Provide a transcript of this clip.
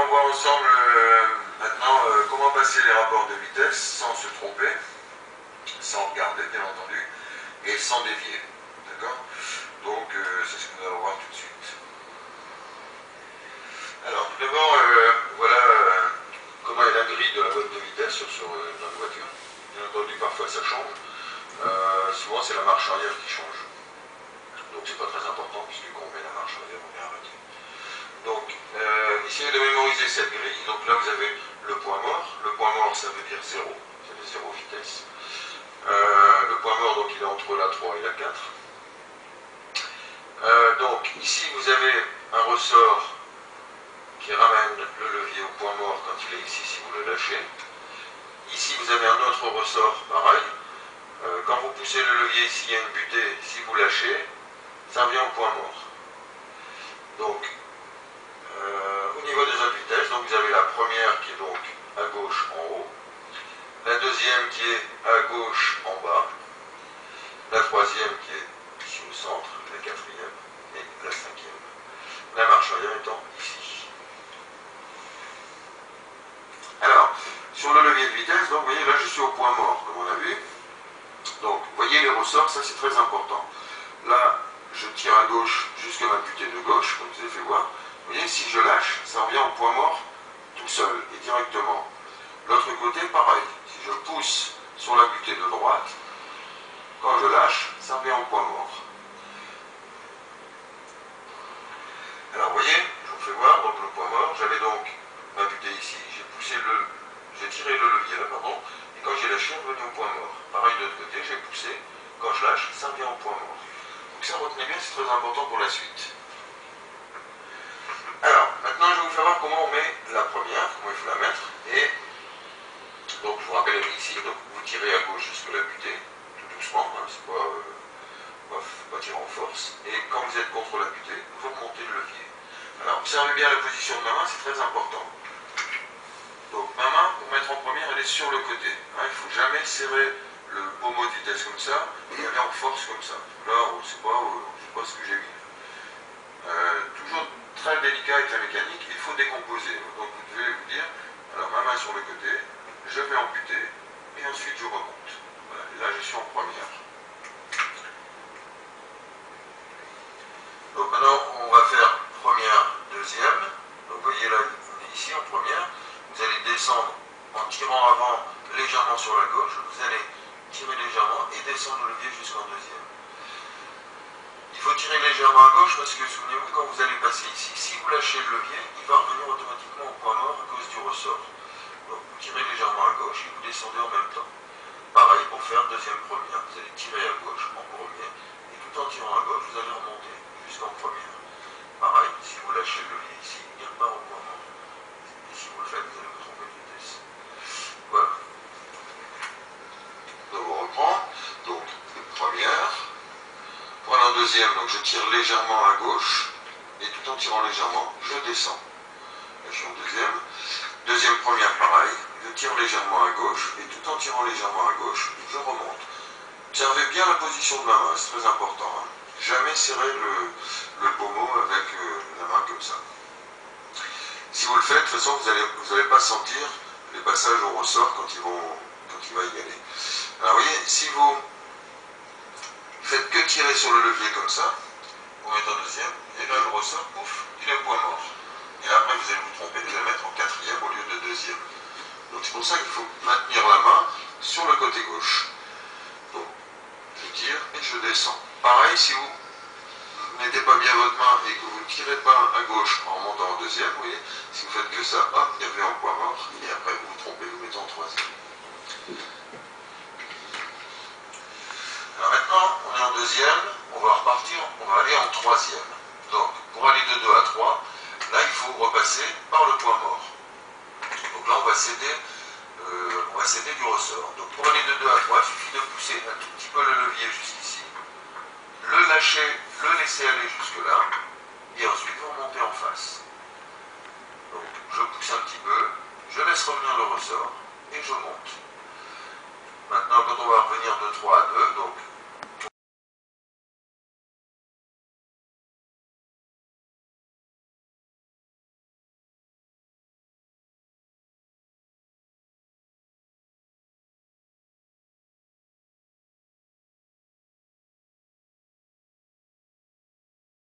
allons voir ensemble maintenant comment passer les rapports de vitesse sans se tromper, sans regarder bien entendu, et sans dévier. D'accord? Donc c'est ce que nous allons voir tout de suite. Alors tout d'abord, voilà comment est la grille de la boîte de vitesse sur notre voiture. Bien entendu, parfois ça change. Souvent c'est la marche arrière qui change. Donc c'est pas très important puisque quand on met la marche arrière, on est arrêté. Donc essayez de mémoriser cette grille. Donc là vous avez le point mort. Le point mort ça veut dire 0, ça veut dire 0 vitesse. Le point mort donc il est entre la 3 et la 4. Donc ici vous avez un ressort qui ramène le levier au point mort quand il est ici si vous le lâchez. Ici vous avez un autre ressort pareil. Quand vous poussez le levier ici, il y a une butée, si vous lâchez, ça revient au point mort. Donc au niveau des autres vitesses, donc vous avez la première qui est donc à gauche en haut, la deuxième qui est à gauche en bas, la troisième qui est ici au centre, la quatrième et la cinquième. La marche arrière étant ici. Alors, sur le levier de vitesse, donc vous voyez là je suis au point mort, comme on a vu. Donc, vous voyez les ressorts, ça c'est très important. Là, je tire à gauche jusqu'à ma butée de gauche, comme je vous ai fait voir. Vous voyez, si je lâche, ça revient au point mort tout seul et directement. L'autre côté, pareil. Si je pousse sur la butée de droite, quand je lâche, ça revient au point mort. Alors, vous voyez, je vous fais voir, donc le point mort, j'avais donc ma butée ici, j'ai tiré le levier là, pardon, et quand j'ai lâché, on revient au point mort. Pareil de l'autre côté, j'ai poussé, quand je lâche, ça revient au point mort. Donc ça, retenez bien, c'est très important pour la suite. Alors, maintenant, je vais vous faire voir comment on met la première, comment il faut la mettre, et donc je vous rappelle ici, donc vous tirez à gauche jusqu'à la butée, tout doucement, hein, c'est pas tirer en force, et quand vous êtes contre la butée, vous remontez le levier. Alors, observez bien la position de ma main, c'est très important. Donc, ma main, pour mettre en première, elle est sur le côté. Hein, il ne faut jamais serrer le pommeau de vitesse comme ça, et aller en force comme ça. Là, c'est pas ce que j'ai vu. Toujours très délicat avec la mécanique, il faut décomposer. Donc, vous devez vous dire, alors ma main sur le côté, je vais amputer, et ensuite je remonte. Voilà, et là, je suis en première. Donc, maintenant, on va faire première, deuxième. Donc, vous voyez là, on est ici en première. Vous allez descendre en tirant avant légèrement sur la gauche. Vous allez tirer légèrement et descendre le levier jusqu'en deuxième. Il faut tirer légèrement à gauche parce que, souvenez-vous, quand vous allez passer ici, si vous lâchez le levier, il va revenir automatiquement au point mort à cause du ressort. Donc, vous tirez légèrement à gauche et vous descendez en même temps. Pareil pour faire deuxième première. Vous allez tirer à gauche en premier et tout en tirant à gauche, vous allez remonter jusqu'en première. Pareil, si vous lâchez le levier ici, il repart au point mort. Et si vous le faites, vous allez vous tromper de vitesse. Voilà. Donc on reprend. Donc, première. Pour aller en deuxième, donc je tire légèrement à gauche. Et tout en tirant légèrement, je descends. Là, je suis en deuxième. Deuxième première, pareil. Je tire légèrement à gauche. Et tout en tirant légèrement à gauche, je remonte. Observez bien la position de ma main, c'est très important. Hein. Jamais serrer le pommeau avec la main comme ça. Si vous le faites, de toute façon, vous n'allez pas sentir les passages au ressort quand il va y aller. Alors, vous voyez, si vous faites que tirer sur le levier comme ça, vous mettez en deuxième, et là, le ressort, pouf, il est au point mort. Et après, vous allez vous tromper, vous allez mettre en quatrième au lieu de deuxième. Donc, c'est pour ça qu'il faut maintenir la main sur le côté gauche. Donc, je tire et je descends. Pareil, si vous ne mettez pas bien votre main et que vous ne tirez pas à gauche en remontant en deuxième, vous voyez, si vous faites que ça, hop, il revient en point mort, et après vous vous trompez, vous mettez en troisième. Alors maintenant, on est en deuxième, on va repartir, on va aller en troisième. Donc, pour aller de 2 à 3, là, il faut repasser par le point mort. Donc là, on va céder du ressort. Donc, pour aller de 2 à 3, il suffit de pousser un tout petit peu le levier jusqu'ici, le lâcher, le laisser aller jusque-là, et ensuite vous remontez en face. Donc je pousse un petit peu, je laisse revenir le ressort, et je monte. Maintenant, quand on va revenir de 3 à 2, donc